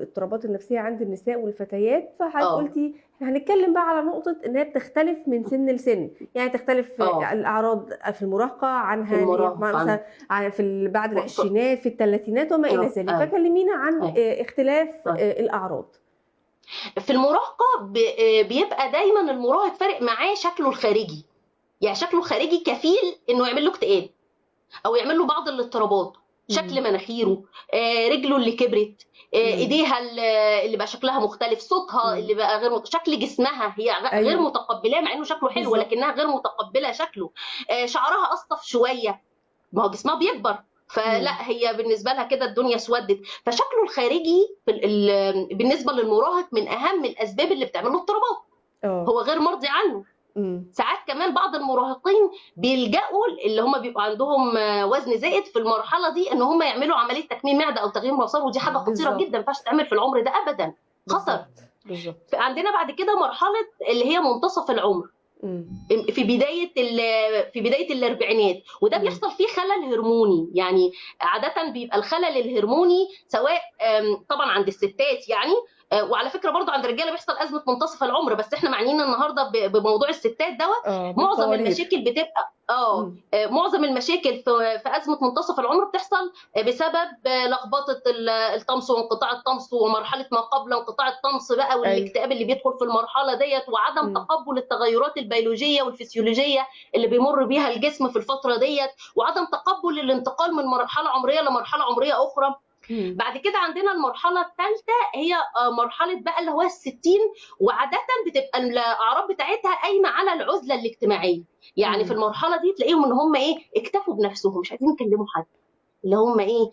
الاضطرابات النفسية عند النساء والفتيات، فحضرتك اه قلتي احنا هنتكلم بقى على نقطة ان هي بتختلف من سن لسن، يعني تختلف اه الأعراض في المراهقة في عنها ان هي المراهقة مثلا في بعد العشرينات، في الثلاثينات وما إلى ذلك، ايوه فكلمينا عن ايوه اختلاف طيب. الأعراض. في المراهقة بيبقى دايما المراهق فارق معاه شكله الخارجي، يعني شكله الخارجي كفيل انه يعمل له اكتئاب او يعمل له بعض الاضطرابات. شكل مم. مناخيره، رجله اللي كبرت، مم. ايديها اللي بقى شكلها مختلف، صوتها مم. اللي بقى شكل جسمها هي غير ايوه متقبلاه مع انه شكله حلو، بالظبط. ولكنها غير متقبله شكله. شعرها اصفر شويه، ما هو جسمها بيكبر، مم. فلا هي بالنسبه لها كده الدنيا اسودت. فشكله الخارجي بالنسبه للمراهق من اهم الاسباب اللي بتعمل له اضطرابات. اه. هو غير مرضي عنه. مم. ساعات كمان بعض المراهقين بيلجأوا اللي هم بيبقوا عندهم وزن زائد في المرحله دي ان هم يعملوا عمليه تكميم معده او تغيير مسار، ودي حاجه خطيره جدا ما بالظبط. ينفعش تعمل في العمر ده ابدا. خطر. بالظبط. بالظبط. عندنا بعد كده مرحله اللي هي منتصف العمر، مم. في بدايه الاربعينات، وده مم. بيحصل فيه خلل هرموني. يعني عاده بيبقى الخلل الهرموني سواء طبعا عند الستات يعني، وعلى فكره برضو عند الرجاله بيحصل ازمه منتصف العمر، بس احنا معنيين النهارده بموضوع الستات دوت. اه معظم بالقوارير. المشاكل بتبقى مم. معظم المشاكل في ازمه منتصف العمر بتحصل بسبب لخبطه الطمس وانقطاع الطمس ومرحله ما قبل انقطاع الطمس بقى، ايوه. والاكتئاب اللي بيدخل في المرحله ديت، وعدم مم. تقبل التغيرات البيولوجيه والفسيولوجيه اللي بيمر بيها الجسم في الفتره ديت، وعدم تقبل الانتقال من مرحله عمريه لمرحله عمريه اخرى. مم. بعد كده عندنا المرحله الثالثه، هي مرحله بقى اللي هو الستين، وعاده بتبقى الاعراض بتاعتها قايمه على العزله الاجتماعيه. يعني في مم. المرحله دي تلاقيهم ان هم ايه، اكتفوا بنفسهم، مش عايزين يكلموا حد، اللي هم ايه،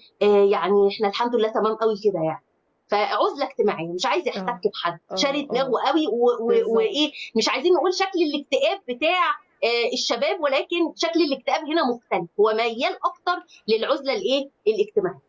يعني احنا الحمد لله تمام قوي كده يعني. فعزله اجتماعيه، مش عايز يحتك اه. بحد، اه. شاري اه دماغه قوي بالظبط. وايه، مش عايزين نقول شكل الاكتئاب بتاع الشباب، ولكن شكل الاكتئاب هنا مختلف، هو ميال اكتر للعزله الايه الاجتماعيه.